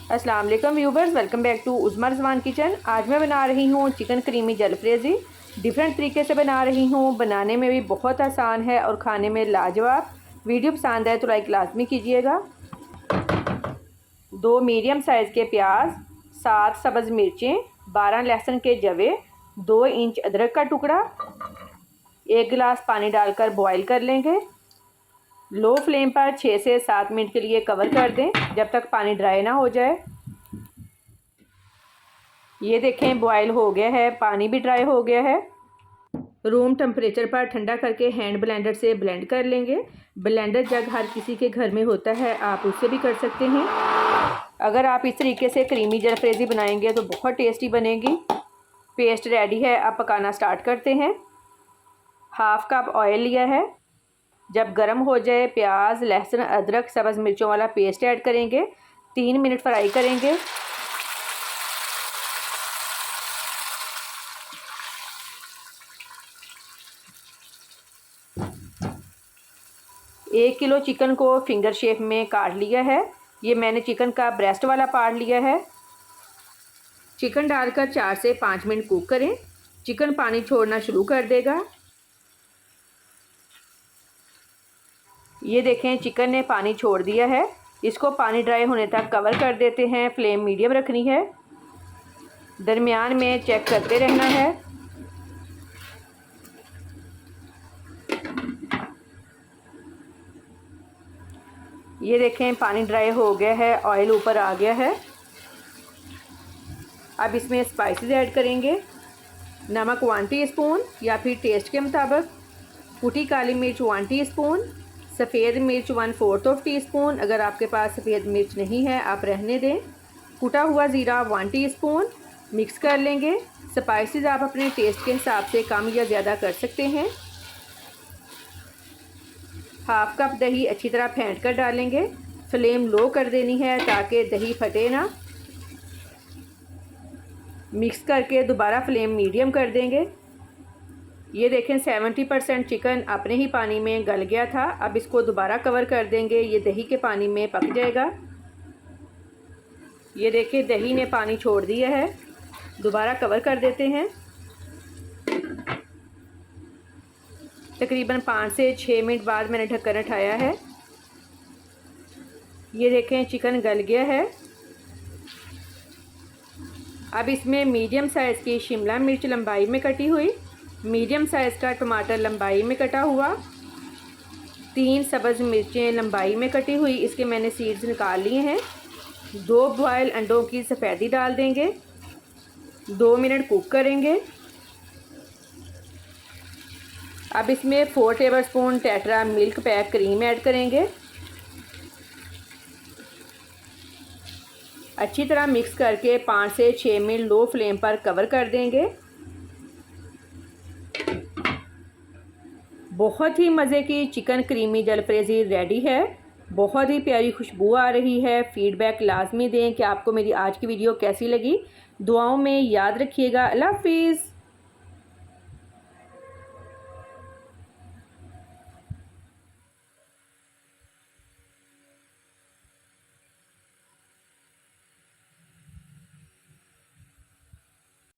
अस्सलाम वालेकुम viewers, welcome back to Uzma Rizwan kitchen. आज मैं बना रही हूँ चिकन क्रीमी जलफ्रेज़ी। डिफरेंट तरीके से बना रही हूँ, बनाने में भी बहुत आसान है और खाने में लाजवाब। वीडियो पसंद आए तो लाइक लाजमी कीजिएगा। 2 मीडियम साइज़ के प्याज, 7 सब्ज़ मिर्चें, 12 लहसुन के जवे, 2 इंच अदरक का टुकड़ा, 1 गिलास पानी डालकर बॉयल कर लेंगे। लो फ्लेम पर 6 से 7 मिनट के लिए कवर कर दें जब तक पानी ड्राई ना हो जाए। ये देखें बॉयल हो गया है, पानी भी ड्राई हो गया है। रूम टेम्परेचर पर ठंडा करके हैंड ब्लेंडर से ब्लेंड कर लेंगे। ब्लेंडर जग हर किसी के घर में होता है, आप उससे भी कर सकते हैं। अगर आप इस तरीके से क्रीमी जलफ्रेज़ी बनाएंगे तो बहुत टेस्टी बनेगी। पेस्ट रेडी है, अब पकाना स्टार्ट करते हैं। हाफ़ कप ऑयल लिया है। जब गर्म हो जाए प्याज, लहसुन, अदरक, सब्ज़ मिर्चों वाला पेस्ट ऐड करेंगे। 3 मिनट फ्राई करेंगे। एक किलो चिकन को फिंगर शेप में काट लिया है। ये मैंने चिकन का ब्रेस्ट वाला पार्ट लिया है। चिकन डालकर 4 से 5 मिनट कुक करें। चिकन पानी छोड़ना शुरू कर देगा। ये देखें चिकन ने पानी छोड़ दिया है। इसको पानी ड्राई होने तक कवर कर देते हैं। फ्लेम मीडियम रखनी है, दरमियान में चेक करते रहना है। ये देखें पानी ड्राई हो गया है, ऑयल ऊपर आ गया है। अब इसमें स्पाइसेस ऐड करेंगे। नमक 1 टीस्पून या फिर टेस्ट के मुताबिक, कुटी काली मिर्च 1 टीस्पून, सफ़ेद मिर्च 1/4 टीस्पून। अगर आपके पास सफ़ेद मिर्च नहीं है आप रहने दें। कुटा हुआ ज़ीरा 1 टीस्पून। मिक्स कर लेंगे। स्पाइसेस आप अपने टेस्ट के हिसाब से कम या ज़्यादा कर सकते हैं। हाफ़ कप दही अच्छी तरह फेंट कर डालेंगे। फ्लेम लो कर देनी है ताकि दही फटे ना। मिक्स करके दोबारा फ्लेम मीडियम कर देंगे। ये देखें 70% चिकन अपने ही पानी में गल गया था। अब इसको दोबारा कवर कर देंगे, ये दही के पानी में पक जाएगा। ये देखें दही ने पानी छोड़ दिया है। दोबारा कवर कर देते हैं। तकरीबन 5 से 6 मिनट बाद मैंने ढक्कन उठाया है। ये देखें चिकन गल गया है। अब इसमें मीडियम साइज़ की शिमला मिर्च लंबाई में कटी हुई, मीडियम साइज़ का टमाटर लंबाई में कटा हुआ, 3 सब्ज़ मिर्चें लंबाई में कटी हुई, इसके मैंने सीड्स निकाल लिए हैं। 2 बॉयल अंडों की सफ़ेदी डाल देंगे। 2 मिनट कुक करेंगे। अब इसमें 4 tablespoon tetra milk pack cream add करेंगे। अच्छी तरह मिक्स करके 5 से 6 मिनट लो फ्लेम पर कवर कर देंगे। बहुत ही मज़े की चिकन क्रीमी जलफ्रेज़ी रेडी है। बहुत ही प्यारी खुशबू आ रही है। फ़ीडबैक लाजमी दें कि आपको मेरी आज की वीडियो कैसी लगी। दुआओं में याद रखिएगा। अल्लाह हाफ़िज़।